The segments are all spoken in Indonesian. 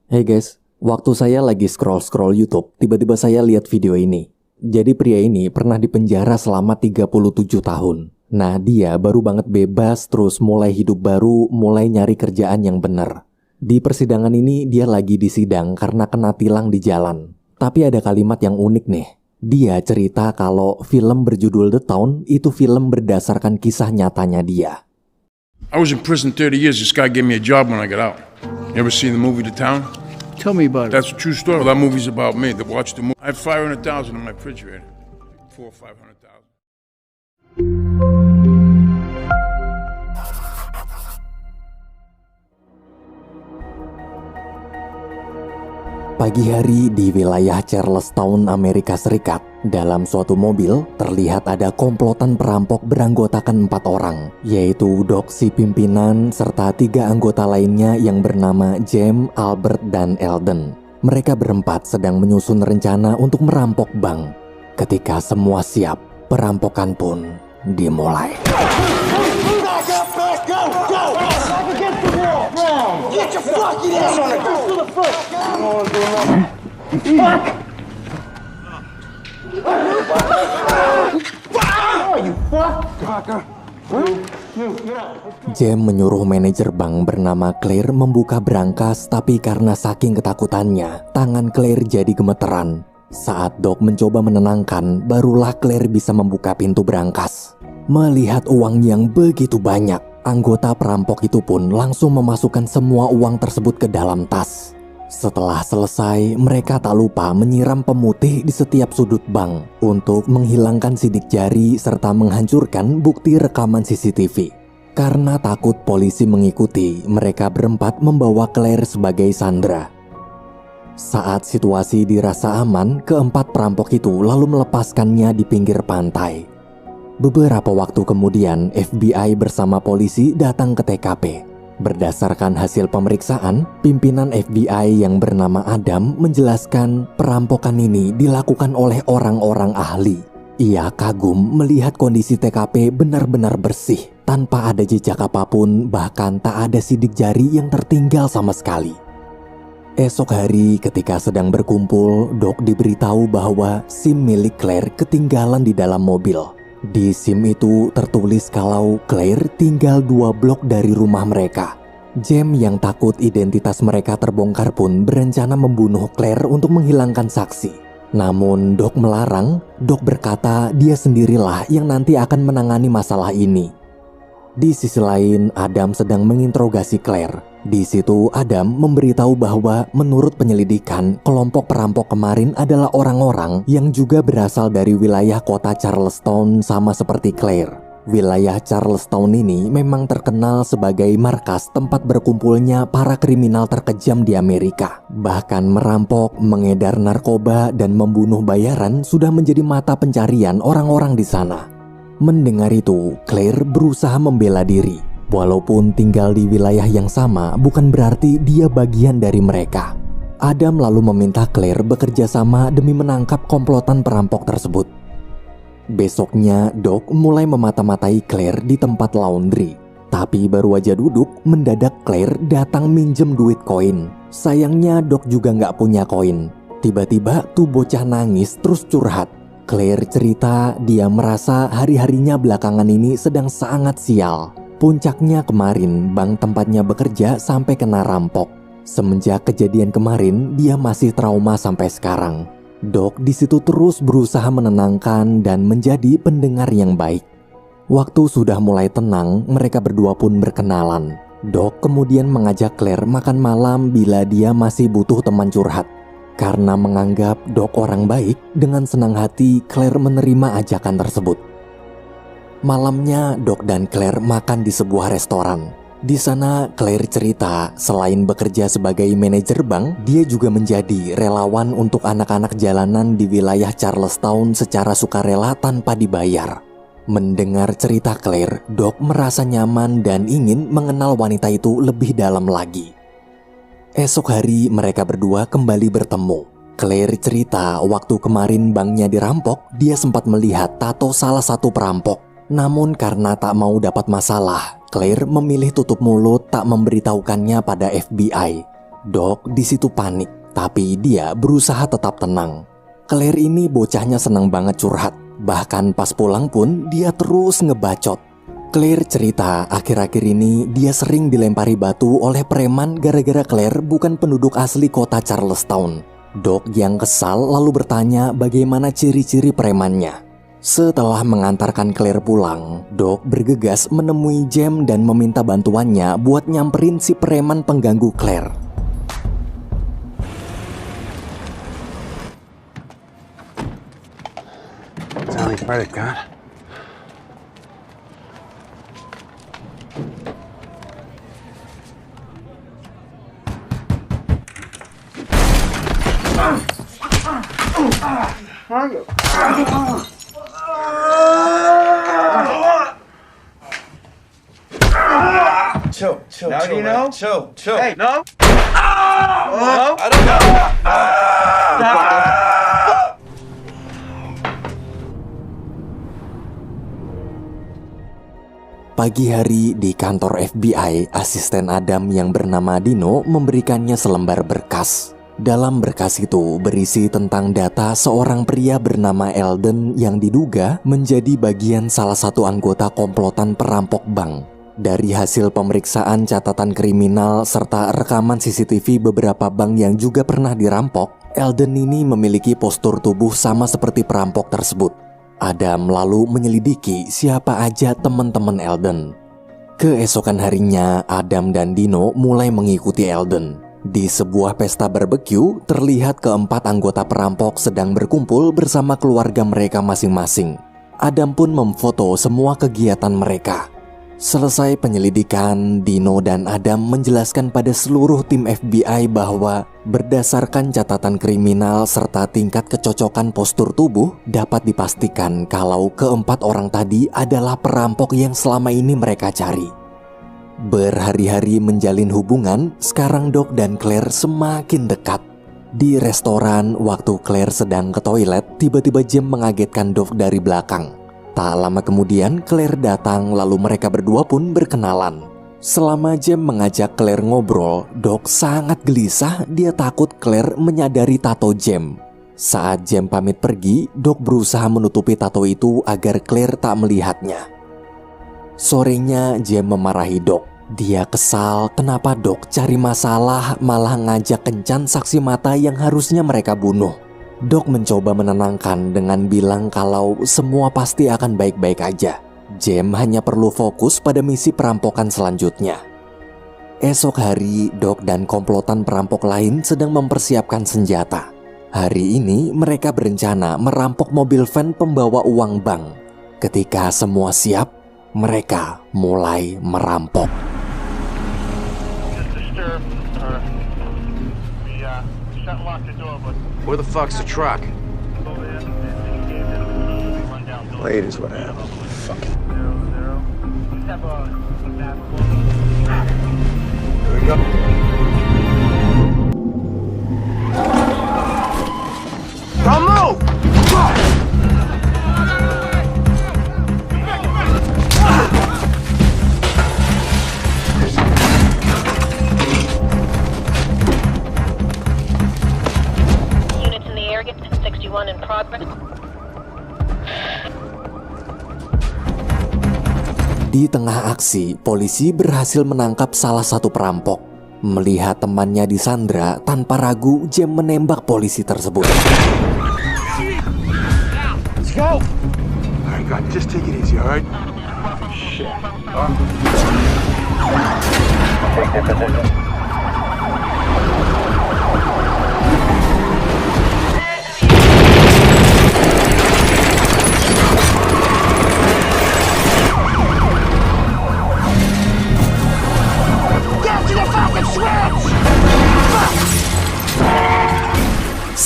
Hey guys, waktu saya lagi scroll-scroll YouTube, tiba-tiba saya lihat video ini. Jadi pria ini pernah dipenjara selama 37 tahun. Nah, dia baru banget bebas, terus mulai hidup baru, mulai nyari kerjaan yang benar. Di persidangan ini dia lagi disidang karena kena tilang di jalan. Tapi ada kalimat yang unik nih. Dia cerita kalau film berjudul The Town itu film berdasarkan kisah nyatanya dia. I was in prison 30 years. This guy gave me a job when I got out. You ever seen the movie The Town? Tell me about it. That's a true story. Well, that movie's about me. Watch the movie. I have 500,000 in my refrigerator. 400,000 or 500,000. Pagi hari di wilayah Charlestown, Amerika Serikat, dalam suatu mobil terlihat ada komplotan perampok beranggotakan 4 orang, yaitu Doc si pimpinan serta 3 anggota lainnya yang bernama James, Albert, dan Eldon. Mereka berempat sedang menyusun rencana untuk merampok bank. Ketika semua siap, perampokan pun dimulai. Get your fucking ass on the ground! James menyuruh manajer bank bernama Claire membuka brankas, tapi karena saking ketakutannya, tangan Claire jadi gemeteran. Saat Doc mencoba menenangkan, barulah Claire bisa membuka pintu brankas. Melihat uang yang begitu banyak, anggota perampok itu pun langsung memasukkan semua uang tersebut ke dalam tas. Setelah selesai, mereka tak lupa menyiram pemutih di setiap sudut bank untuk menghilangkan sidik jari serta menghancurkan bukti rekaman CCTV. Karena takut polisi mengikuti, mereka berempat membawa Claire sebagai sandera. Saat situasi dirasa aman, keempat perampok itu lalu melepaskannya di pinggir pantai. Beberapa waktu kemudian, FBI bersama polisi datang ke TKP. Berdasarkan hasil pemeriksaan, pimpinan FBI yang bernama Adam menjelaskan perampokan ini dilakukan oleh orang-orang ahli. Ia kagum melihat kondisi TKP benar-benar bersih, tanpa ada jejak apapun, bahkan tak ada sidik jari yang tertinggal sama sekali. Esok hari ketika sedang berkumpul, Doc diberitahu bahwa SIM milik Claire ketinggalan di dalam mobil. Di SIM itu tertulis kalau Claire tinggal 2 blok dari rumah mereka. James yang takut identitas mereka terbongkar pun berencana membunuh Claire untuk menghilangkan saksi. Namun Doc melarang. Doc berkata dia sendirilah yang nanti akan menangani masalah ini. Di sisi lain, Adam sedang menginterogasi Claire. Di situ Adam memberitahu bahwa menurut penyelidikan, kelompok perampok kemarin adalah orang-orang yang juga berasal dari wilayah kota Charlestown sama seperti Claire. Wilayah Charlestown ini memang terkenal sebagai markas tempat berkumpulnya para kriminal terkejam di Amerika. Bahkan merampok, mengedar narkoba, dan membunuh bayaran sudah menjadi mata pencarian orang-orang di sana. Mendengar itu, Claire berusaha membela diri. Walaupun tinggal di wilayah yang sama, bukan berarti dia bagian dari mereka. Adam lalu meminta Claire bekerja sama demi menangkap komplotan perampok tersebut. Besoknya, Doc mulai memata-matai Claire di tempat laundry. Tapi baru aja duduk, mendadak Claire datang minjem duit koin. Sayangnya Doc juga nggak punya koin. Tiba-tiba tuh bocah nangis terus curhat. Claire cerita dia merasa hari-harinya belakangan ini sedang sangat sial. Puncaknya kemarin, bank tempatnya bekerja sampai kena rampok. Semenjak kejadian kemarin, dia masih trauma sampai sekarang. Doc di situ terus berusaha menenangkan dan menjadi pendengar yang baik. Waktu sudah mulai tenang, mereka berdua pun berkenalan. Doc kemudian mengajak Claire makan malam bila dia masih butuh teman curhat. Karena menganggap Doc orang baik, dengan senang hati Claire menerima ajakan tersebut. Malamnya, Doc dan Claire makan di sebuah restoran. Di sana, Claire cerita selain bekerja sebagai manajer bank, dia juga menjadi relawan untuk anak-anak jalanan di wilayah Charlestown secara sukarela tanpa dibayar. Mendengar cerita Claire, Doc merasa nyaman dan ingin mengenal wanita itu lebih dalam lagi. Esok hari mereka berdua kembali bertemu. Claire cerita waktu kemarin banknya dirampok, dia sempat melihat tato salah satu perampok. Namun karena tak mau dapat masalah, Claire memilih tutup mulut tak memberitahukannya pada FBI. Doc di situ panik, tapi dia berusaha tetap tenang. Claire ini bocahnya senang banget curhat. Bahkan pas pulang pun dia terus ngebacot. Claire cerita akhir-akhir ini dia sering dilempari batu oleh preman gara-gara Claire bukan penduduk asli kota Charlestown. Doc yang kesal lalu bertanya bagaimana ciri-ciri premannya. Setelah mengantarkan Claire pulang, Doc bergegas menemui Jem dan meminta bantuannya buat nyamperin si preman pengganggu Claire. Tell me credit card. Chill, now chill, you know? Chill. Hey, no? No? I don't know. Pagi hari di kantor FBI, asisten Adam yang bernama Dino memberikannya selembar berkas. Dalam berkas itu berisi tentang data seorang pria bernama Eldon yang diduga menjadi bagian salah satu anggota komplotan perampok bank. Dari hasil pemeriksaan catatan kriminal serta rekaman CCTV beberapa bank yang juga pernah dirampok, Eldon ini memiliki postur tubuh sama seperti perampok tersebut. Adam lalu menyelidiki siapa aja teman-teman Eldon. Keesokan harinya, Adam dan Dino mulai mengikuti Eldon. Di sebuah pesta barbecue, terlihat keempat anggota perampok sedang berkumpul bersama keluarga mereka masing-masing. Adam pun memfoto semua kegiatan mereka. Selesai penyelidikan, Dino dan Adam menjelaskan pada seluruh tim FBI bahwa berdasarkan catatan kriminal serta tingkat kecocokan postur tubuh, dapat dipastikan kalau keempat orang tadi adalah perampok yang selama ini mereka cari. Berhari-hari menjalin hubungan, sekarang Doc dan Claire semakin dekat. Di restoran, waktu Claire sedang ke toilet, tiba-tiba Jem mengagetkan Doc dari belakang. Tak lama kemudian, Claire datang lalu mereka berdua pun berkenalan. Selama Jem mengajak Claire ngobrol, Doc sangat gelisah, dia takut Claire menyadari tato Jem. Saat Jem pamit pergi, Doc berusaha menutupi tato itu agar Claire tak melihatnya. Sorenya Jem memarahi Doc. Dia kesal kenapa Doc cari masalah malah ngajak kencan saksi mata yang harusnya mereka bunuh. Doc mencoba menenangkan dengan bilang kalau semua pasti akan baik-baik aja. Jem hanya perlu fokus pada misi perampokan selanjutnya. Esok hari, Doc dan komplotan perampok lain sedang mempersiapkan senjata. Hari ini mereka berencana merampok mobil van pembawa uang bank. Ketika semua siap, mereka mulai merampok. Where the fuck's the truck? Late is what happened. Fuck it. Here we go. Don't move! In progress. Di tengah aksi, polisi berhasil menangkap salah satu perampok. Melihat temannya disandra, tanpa ragu Jem menembak polisi tersebut. Let's go! Alright, God, just take it easy, alright? Shit.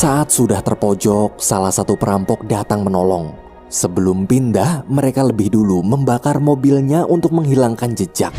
Saat sudah terpojok, salah satu perampok datang menolong. Sebelum pindah, mereka lebih dulu membakar mobilnya untuk menghilangkan jejak.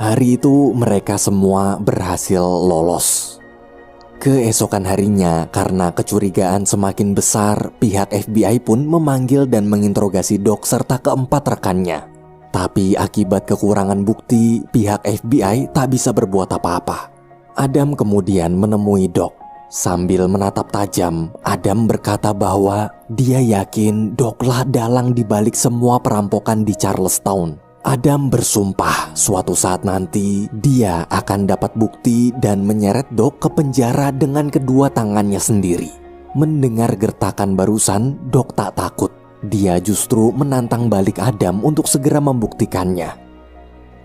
Hari itu mereka semua berhasil lolos. Keesokan harinya, karena kecurigaan semakin besar, pihak FBI pun memanggil dan menginterogasi Doc serta keempat rekannya. Tapi akibat kekurangan bukti, pihak FBI tak bisa berbuat apa-apa. Adam kemudian menemui Doc. Sambil menatap tajam, Adam berkata bahwa dia yakin Doclah dalang dibalik semua perampokan di Charlestown. Adam bersumpah suatu saat nanti dia akan dapat bukti dan menyeret Doc ke penjara dengan kedua tangannya sendiri. Mendengar gertakan barusan, Doc tak takut. Dia justru menantang balik Adam untuk segera membuktikannya.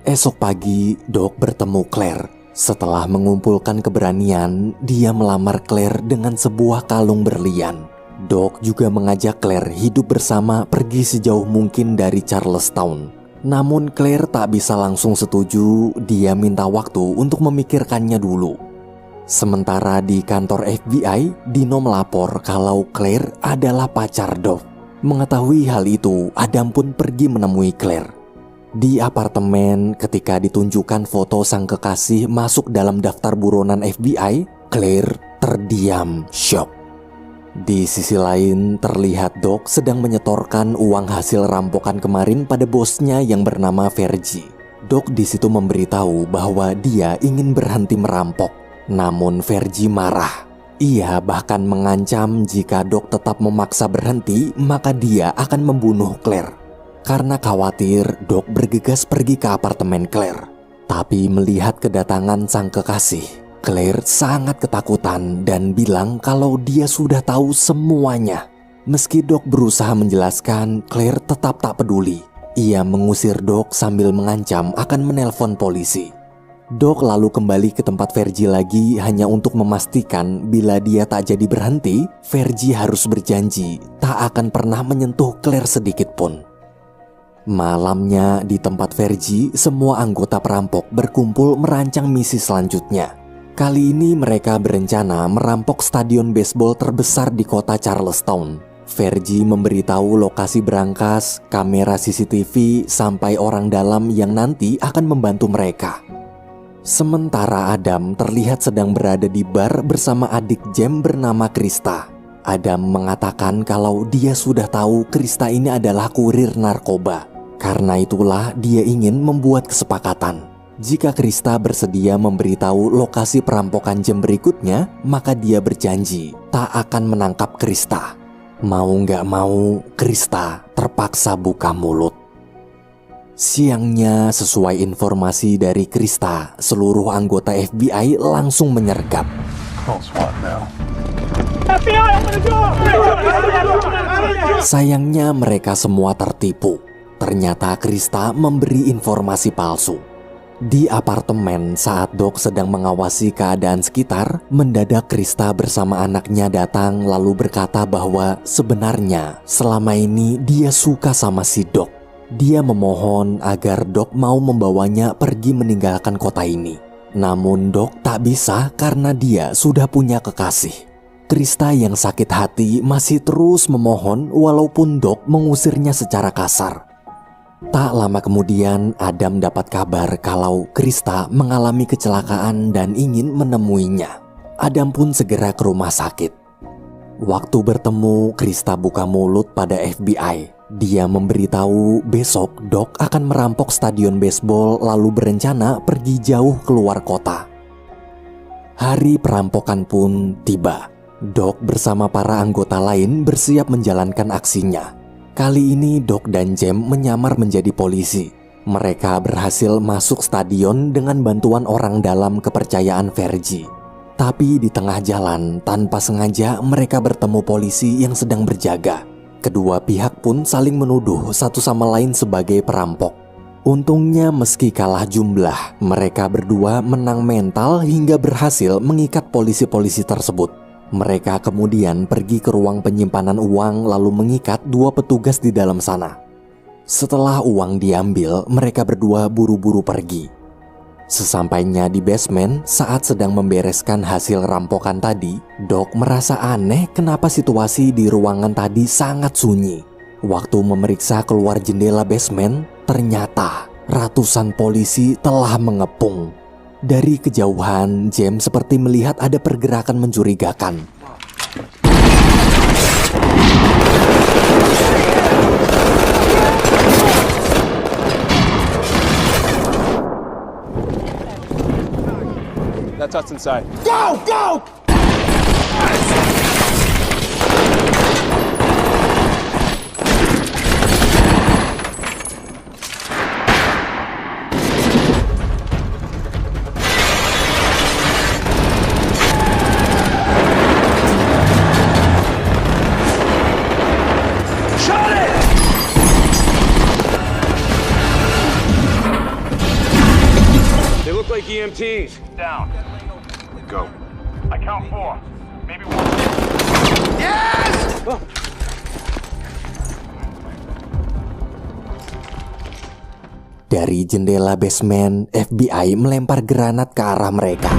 Esok pagi, Doc bertemu Claire. Setelah mengumpulkan keberanian, dia melamar Claire dengan sebuah kalung berlian. Doc juga mengajak Claire hidup bersama pergi sejauh mungkin dari Charlestown. Namun Claire tak bisa langsung setuju, dia minta waktu untuk memikirkannya dulu. Sementara di kantor FBI, Dino melapor kalau Claire adalah pacar Doc. Mengetahui hal itu, Adam pun pergi menemui Claire. Di apartemen, ketika ditunjukkan foto sang kekasih masuk dalam daftar buronan FBI, Claire terdiam syok. Di sisi lain, terlihat Doc sedang menyetorkan uang hasil rampokan kemarin pada bosnya yang bernama Vergie. Doc di situ memberitahu bahwa dia ingin berhenti merampok, namun Vergie marah. Ia bahkan mengancam jika Doc tetap memaksa berhenti, maka dia akan membunuh Claire. Karena khawatir, Doc bergegas pergi ke apartemen Claire. Tapi melihat kedatangan sang kekasih, Claire sangat ketakutan dan bilang kalau dia sudah tahu semuanya. Meski Doc berusaha menjelaskan, Claire tetap tak peduli. Ia mengusir Doc sambil mengancam akan menelpon polisi. Doc lalu kembali ke tempat Vergie lagi hanya untuk memastikan bila dia tak jadi berhenti, Vergie harus berjanji tak akan pernah menyentuh Claire sedikit pun. Malamnya di tempat Vergie, semua anggota perampok berkumpul merancang misi selanjutnya. Kali ini mereka berencana merampok stadion baseball terbesar di kota Charlestown. Vergie memberitahu lokasi berangkas, kamera CCTV, sampai orang dalam yang nanti akan membantu mereka. Sementara Adam terlihat sedang berada di bar bersama adik Jem bernama Krista. Adam mengatakan kalau dia sudah tahu Krista ini adalah kurir narkoba. Karena itulah dia ingin membuat kesepakatan. Jika Krista bersedia memberitahu lokasi perampokan Jem berikutnya, maka dia berjanji tak akan menangkap Krista. Mau nggak mau, Krista terpaksa buka mulut. Siangnya, sesuai informasi dari Krista, seluruh anggota FBI langsung menyergap. Sayangnya mereka semua tertipu. Ternyata Krista memberi informasi palsu. Di apartemen saat Doc sedang mengawasi keadaan sekitar, mendadak Krista bersama anaknya datang lalu berkata bahwa sebenarnya selama ini dia suka sama si Doc. Dia memohon agar Doc mau membawanya pergi meninggalkan kota ini. Namun Doc tak bisa karena dia sudah punya kekasih. Krista yang sakit hati masih terus memohon walaupun Doc mengusirnya secara kasar. Tak lama kemudian, Adam dapat kabar kalau Krista mengalami kecelakaan dan ingin menemuinya. Adam pun segera ke rumah sakit. Waktu bertemu, Krista buka mulut pada FBI. Dia memberitahu besok Doc akan merampok stadion baseball lalu berencana pergi jauh keluar kota. Hari perampokan pun tiba. Doc bersama para anggota lain bersiap menjalankan aksinya. Kali ini Doc dan Jem menyamar menjadi polisi. Mereka berhasil masuk stadion dengan bantuan orang dalam kepercayaan Vergie. Tapi di tengah jalan, tanpa sengaja mereka bertemu polisi yang sedang berjaga. Kedua pihak pun saling menuduh satu sama lain sebagai perampok. Untungnya meski kalah jumlah, mereka berdua menang mental hingga berhasil mengikat polisi-polisi tersebut. Mereka kemudian pergi ke ruang penyimpanan uang lalu mengikat dua petugas di dalam sana. Setelah uang diambil, mereka berdua buru-buru pergi. Sesampainya di basement, saat sedang membereskan hasil rampokan tadi, Doc merasa aneh kenapa situasi di ruangan tadi sangat sunyi. Waktu memeriksa keluar jendela basement, ternyata ratusan polisi telah mengepung. Dari kejauhan, James seperti melihat ada pergerakan mencurigakan. That's us inside. Go! Go! They look like EMTs. Down. Go. I count 4. Maybe one. Dari jendela basement, FBI melempar granat ke arah mereka.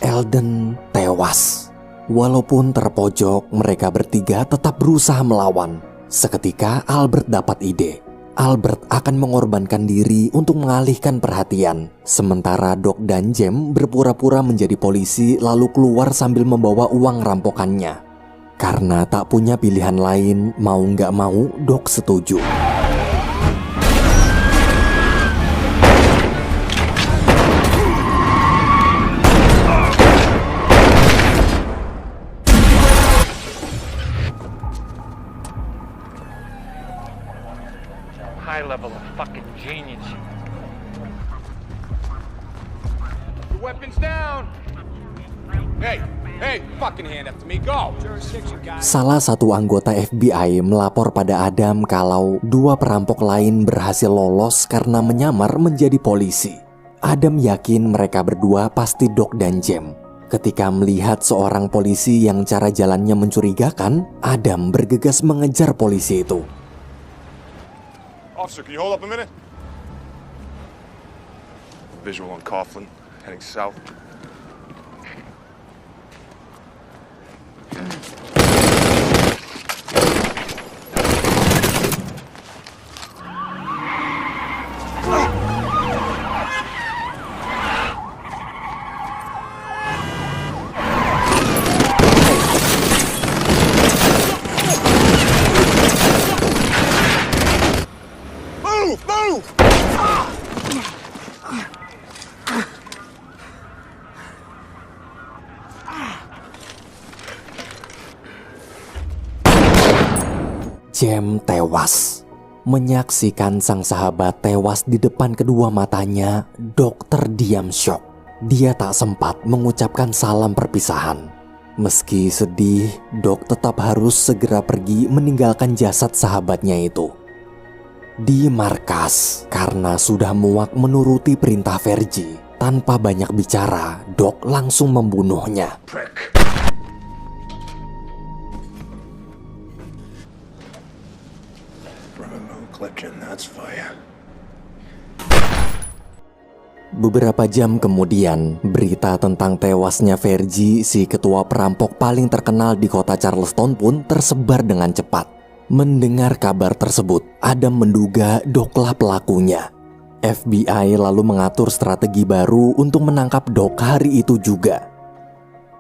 Eldon tewas. Walaupun terpojok, mereka bertiga tetap berusaha melawan. Seketika Albert dapat ide. Albert akan mengorbankan diri untuk mengalihkan perhatian. Sementara Doc dan Jem berpura-pura menjadi polisi lalu keluar sambil membawa uang rampokannya. Karena tak punya pilihan lain, mau nggak mau Doc setuju. High level of fucking genius. The weapons down. Hey, fucking hand up to me. Go. Salah satu anggota FBI melapor pada Adam kalau 2 perampok lain berhasil lolos karena menyamar menjadi polisi. Adam yakin mereka berdua pasti Doc dan Jem. Ketika melihat seorang polisi yang cara jalannya mencurigakan, Adam bergegas mengejar polisi itu. Officer, can you hold up a minute? Visual on Coughlin, heading south. Move! Jem tewas. Menyaksikan sang sahabat tewas di depan kedua matanya, Doc terdiam syok. Dia tak sempat mengucapkan salam perpisahan. Meski sedih, Doc tetap harus segera pergi meninggalkan jasad sahabatnya itu. Di markas, karena sudah muak menuruti perintah Vergi, tanpa banyak bicara, Doc langsung membunuhnya. Prick. That's fire. Beberapa jam kemudian, berita tentang tewasnya Vergi, si ketua perampok paling terkenal di kota Charleston pun tersebar dengan cepat. Mendengar kabar tersebut, Adam menduga Doclah pelakunya. FBI lalu mengatur strategi baru untuk menangkap Doc hari itu juga.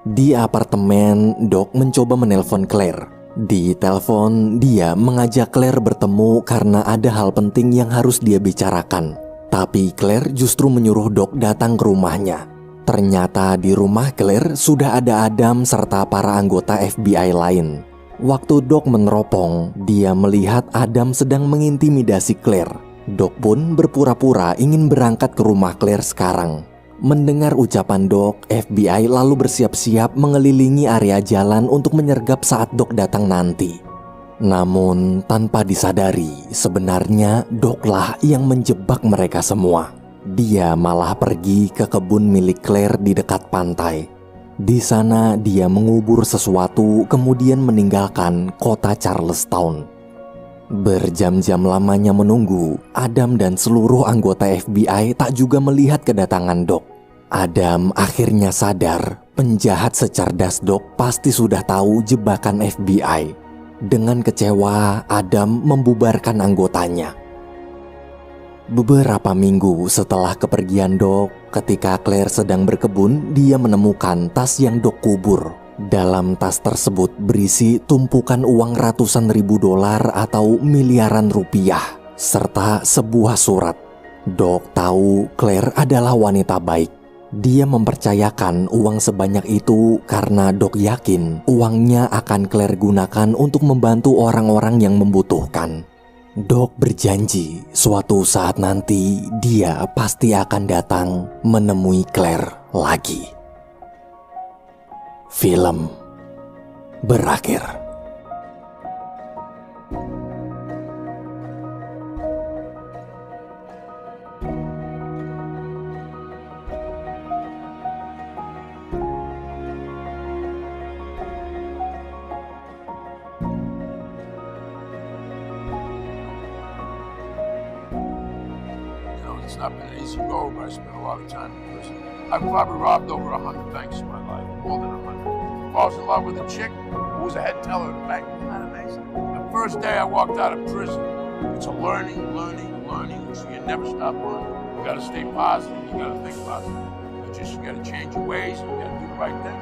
Di apartemen, Doc mencoba menelpon Claire. Di telepon, dia mengajak Claire bertemu karena ada hal penting yang harus dia bicarakan. Tapi Claire justru menyuruh Doc datang ke rumahnya. Ternyata di rumah Claire sudah ada Adam serta para anggota FBI lain. Waktu Doc meneropong, dia melihat Adam sedang mengintimidasi Claire. Doc pun berpura-pura ingin berangkat ke rumah Claire sekarang. Mendengar ucapan Doc, FBI lalu bersiap-siap mengelilingi area jalan untuk menyergap saat Doc datang nanti. Namun tanpa disadari, sebenarnya Doclah yang menjebak mereka semua. Dia malah pergi ke kebun milik Claire di dekat pantai. Di sana dia mengubur sesuatu kemudian meninggalkan kota Charlestown. Berjam-jam lamanya menunggu, Adam dan seluruh anggota FBI tak juga melihat kedatangan Doc. Adam akhirnya sadar, penjahat secerdas Doc pasti sudah tahu jebakan FBI. Dengan kecewa, Adam membubarkan anggotanya. Beberapa minggu setelah kepergian Doc, ketika Claire sedang berkebun, dia menemukan tas yang Doc kubur. Dalam tas tersebut berisi tumpukan uang ratusan ribu dolar atau miliaran rupiah, serta sebuah surat. Doc tahu Claire adalah wanita baik. Dia mempercayakan uang sebanyak itu karena Doc yakin uangnya akan Claire gunakan untuk membantu orang-orang yang membutuhkan. Doc berjanji suatu saat nanti dia pasti akan datang menemui Claire lagi. Film berakhir. It's not been an easy road, but I spent a lot of time in prison. I've probably robbed over 100 banks in my life, more than 100. I was in love with a chick who was a head teller at a bank. Isn't that amazing? The first day I walked out of prison, it's a learning, so you never stop learning. You gotta stay positive, you gotta think positive. You gotta change your ways, you gotta do the right thing.